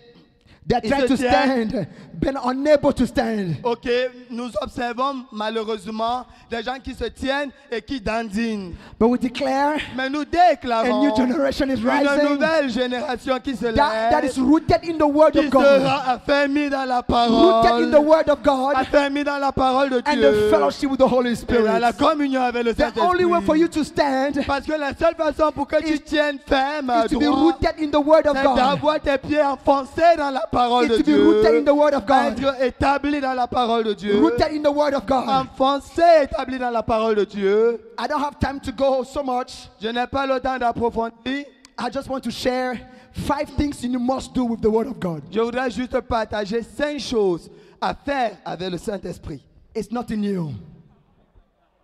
They're trying to se tiennent. stand, been unable to stand. ok, nous observons malheureusement des gens qui se tiennent et qui dandinent. But we declare Mais nous a déclarons new generation is une rising nouvelle génération qui se that is lève, rooted in the word qui of God, sera affermie dans la rooted in the parole, word of God affermie dans la parole de and the Dieu fellowship with the Holy et Spirit. dans la communion avec le The only way for you Saint-Esprit. to stand Parce que la seule façon pour que tu tiennes ferme, is to be droit, rooted in the word of c'est God. d'avoir tes pieds enfoncés dans la parole Is de to be rooted in Dieu, the word of God. être établi dans la parole de Dieu, Rooted in the word of God. enfoncé, établi dans la parole de Dieu. I don't have time to go so much. Je n'ai pas le temps d'approfondir. I just want to share 5 things you must do with the word of God. Je voudrais juste partager 5 choses à faire avec le Saint-Esprit. It's nothing new.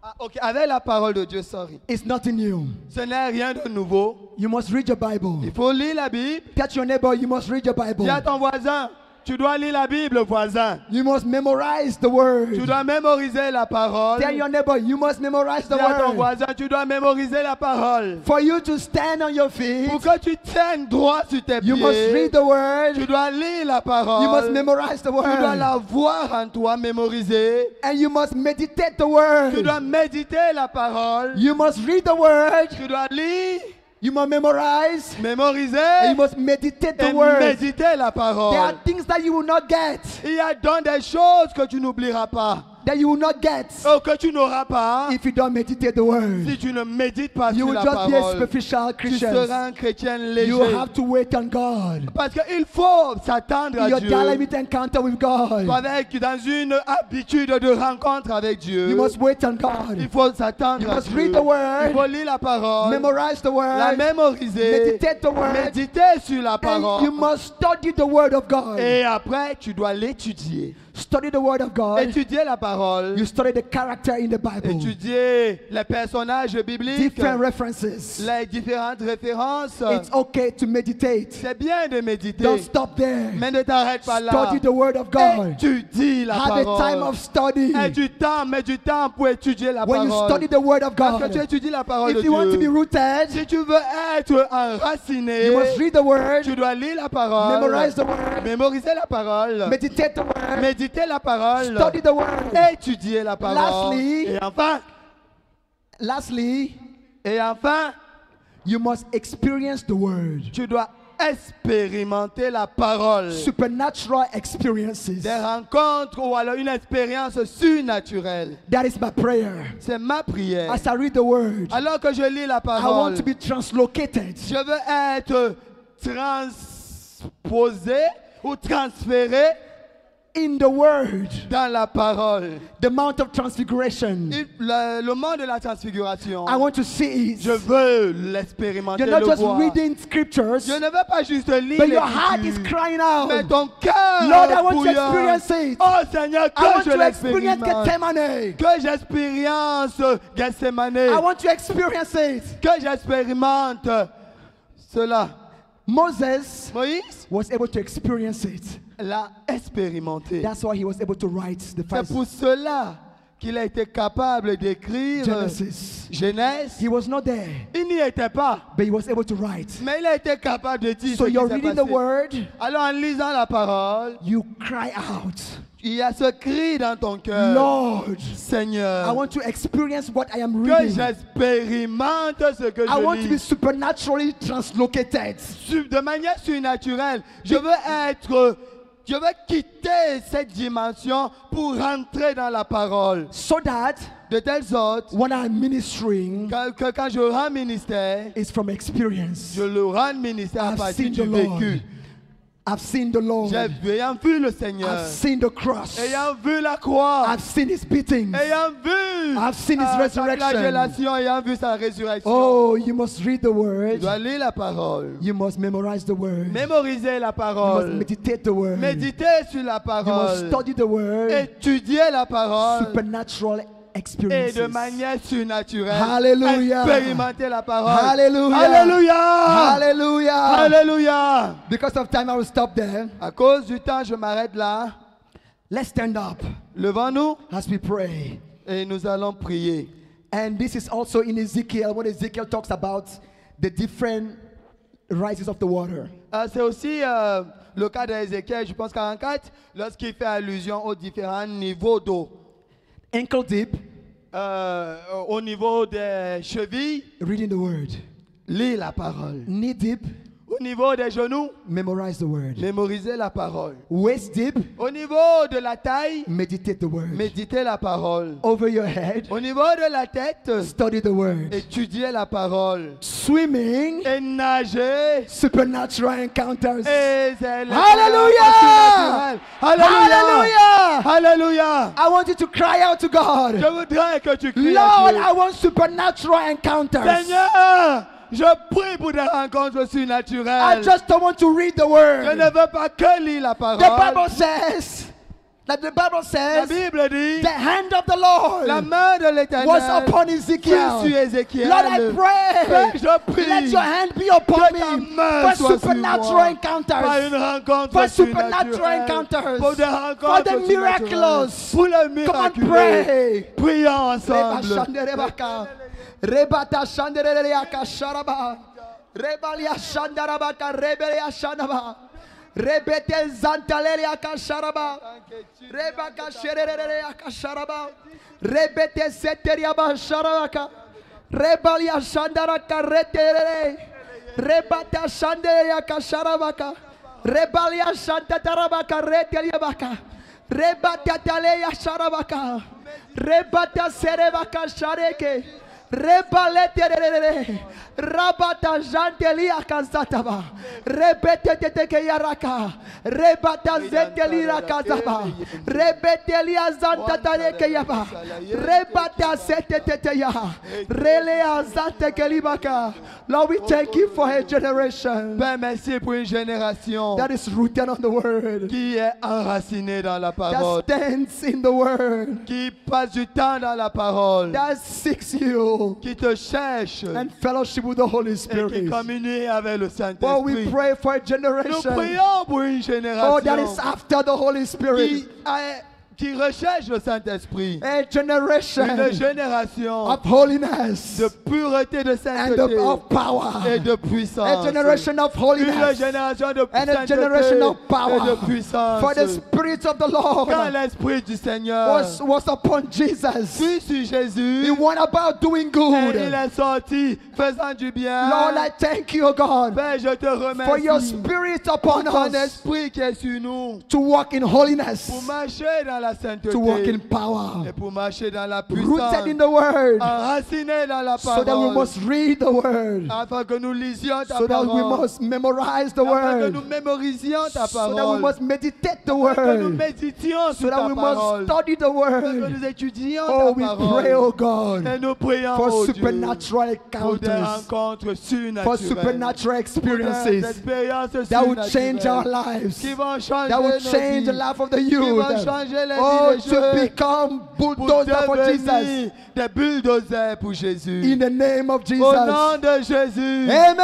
Ah, ok, avec la parole de Dieu, sorry. It's nothing new. Ce n'est rien de nouveau. You must read your Bible. Il faut lire la Bible. Touch your neighbor, you must read your Bible. Dis à ton voisin, tu dois lire la Bible, voisin. You must memorize the Tu word. dois mémoriser la parole. Tell your neighbor, you must memorize the Dis à ton word. voisin, tu dois mémoriser la parole. For you to stand on your feet, Pour que tu tiennes droit sur tes you must pieds, read the word. tu dois lire la parole. You must memorize the Tu dois word. la voir en toi, mémoriser. And you must meditate the Tu word. dois méditer la parole. You must read the word. Tu dois lire, You must memorize. And you mémoriser must meditate the et word. méditer la There are parole. things that you will not get. Il y a donc des choses que tu n'oublieras pas, That you will not get ou que tu n'auras pas, if you don't meditate the word. si tu ne médites pas You sur will la just be a parole. superficial Tu Christian. seras un chrétien You léger. have to wait on God. Parce qu'il faut s'attendre à Your Dieu. dynamic encounter with God. Dans une habitude de rencontre avec Dieu. You must wait on Il God. faut s'attendre You à must Dieu. read the word. Il faut lire la parole, Memorize the la word. mémoriser, Meditate the word. méditer sur la And parole. you must study the word of God. Et après, tu dois l'étudier. Study the word of God. Étudier la parole. You study the character in the Bible. Étudier les personnages bibliques. Different references. Les différentes références. It's okay to meditate. C'est bien de méditer. Don't stop there. Mais ne t'arrête pas là. Study the word of God. Étudie la Have a parole. time of study. Mets du temps pour étudier la When you parole. study the word of Parce que tu God, étudies la parole de if you want to be Dieu. rooted, Si tu veux être enraciné, you must read the word, tu dois lire la parole, memorize the word, mémoriser la parole, meditate the word, méditer la parole, study the word. étudier la parole. Lastly, Lastly, Lastly, you must experience the word. tu dois expérimenter la parole. Supernatural experiences. Des rencontres ou alors une expérience surnaturelle. That is my prayer. C'est ma prière. As I read the word, Alors que je lis la I want parole, to be translocated. je veux être transposé ou transféré in the word. dans la parole. The Mount of Transfiguration. Le mont de la transfiguration, I want to see it. je veux l'expérimenter, You're not le just voir. reading scriptures, Je ne veux pas juste lire but your heart is l'écriture, crying mais out. ton cœur Lord, I want to bouillonne. experience it. Oh Seigneur, I que want je to experience l'expérimente. Gethsemane. Que j'expérience Gethsemane. I want to experience it. Que j'expérimente cela. Moses Moïse was able to experience it. l'a expérimenté. That's why he was able to write the C'est first pour cela qu'il a été capable d'écrire Genesis. Genèse. He was not there, Il n'y était pas, but he was able to write. mais il a été capable de dire So ce qui you're s'est reading passé. the word, Alors en lisant la parole, you cry out, il y a ce cri dans ton cœur. Lord, Seigneur, I want to experience what I am que reading. j'expérimente ce que I je want to be lis. supernaturally translocated. De manière surnaturelle. Je veux quitter cette dimension pour rentrer dans la parole. So that De telle sorte when I'm ministering, que quand je rends ministère, it's from experience. je le rends ministère à I've partir seen du the Lord. vécu. I've seen the Lord. Ayant vu le Seigneur, I've seen the cross. ayant vu la croix, I've seen his beatings. ayant vu I've seen his sa resurrection. flagellation, ayant vu sa résurrection. Oh, you must read the Tu word. dois lire la parole. You must memorize the word. Mémoriser la You must parole. meditate the word. Méditer sur la You must parole. study the word. Étudier la parole. Supernatural Et experiences. de manière surnaturelle, Hallelujah. expérimenter la parole. Hallelujah. Alléluia. Hallelujah. Alléluia. Because of time, I will stop there. À cause du temps, je m'arrête là. Let's stand up Levons-nous as we pray. et nous allons prier. And this is also in Ezekiel, when Ezekiel talks about the different rises of the water. C'est aussi le cas d'Ézéchiel, je pense 44, lorsqu'il fait allusion aux différents niveaux d'eau. Ankle deep, Au niveau des chevilles, reading the word. lis la parole. Knee deep, Au niveau des genoux, memorize the word. mémorisez la parole. Waist deep, Au niveau de la taille, meditate the word. méditez la parole. Over your head, Au niveau de la tête, study the word. étudiez la parole. Swimming, Et nager. supernatural encounters. Et c'est le Hallelujah! Alléluia! Alléluia! I want you to cry out to God. Je voudrais que tu cries Lord, à Dieu. I want supernatural encounters. Seigneur, je prie pour des rencontres I surnaturelles. just don't want to read the Je word. ne veux pas que lire la parole. The Bible says, La says, Bible dit, the hand of the Lord la main de l'Éternel was upon fut Ezekiel. sur Ézéchiel. Lord, I pray, Père, je prie let your hand be upon que ta me main for soit sur supernatural moi. Pas encounters, une rencontre for supernatural surnaturelle. encounters, Pour des rencontres for the surnaturelles. miraculous. Pour le Come on, miraculeux. pray. Prions Reba ensemble. shandere baka. Rebata shandere leaka sharaba. Rebalia shandara baka rebelia shandaba. Rebete zantalelia kasharaba. Rebaka sherelea kasharaba. Rebete seteria ba sharaka. Rebalia shandara karete. Rebata shandelia kasharabaka. Rebalia shantatarabaka retelia baka. Rebata talea sharabaka. Rebata serebaka shareke. Rebalete rabata jantelia kazataba. Rebete teke yaraka. Rebata zentelira kazaba. Rebetelia zantatareke yaba. Rebata seteteya. Relea zantekelibaka. Lord, we thank you for a generation Père, merci pour une génération that is rooted on the word, qui est enracinée dans la parole, that stands in the word, qui passe du temps dans la parole, that seeks you qui te cherche and fellowship with the Holy et qui Spirit. communie avec le Oh, we Saint-Esprit. pray for a Nous generation, prions pour une oh, that is génération after the Holy Spirit. qui recherche le Saint-Esprit. A Une generation génération of holiness de pureté, de and sainteté of power. et de A puissance. generation of Une holiness génération de and a sainteté generation of et power. de puissance. For the Spirit of the Lord Quand l'Esprit du Seigneur was upon Jesus. fut sur Jésus, He went about doing et good. il est sorti faisant du bien. Lord, I thank you, God, Père, je te for your remercie Spirit pour upon ton us esprit qui est sur nous to walk in holiness pour marcher dans la sainteté to walk in et power, pour marcher dans la puissance, rooted in the word, enracinés dans la so that we parole, must read the word, afin que nous lisions ta so that we parole, must memorize the afin que nous word, mémorisions ta so that we parole, must meditate the afin que nous word, méditions so sur that ta we parole, must study the afin que word. nous étudions Oh, ta we parole. pray, oh God, Et nous prions, for oh Dieu, supernatural pour des encounters, rencontres for surnaturelles, supernatural pour des experiences expériences that will change our surnaturelles lives, qui vont changer that will nos change the vies, life of the qui vont youth. changer les Oh, vies des to jeunes, become pour bulldozers for Jesus. devenir des bulldozers pour Jésus. In the name of Au Jesus. nom de Jésus. Amen.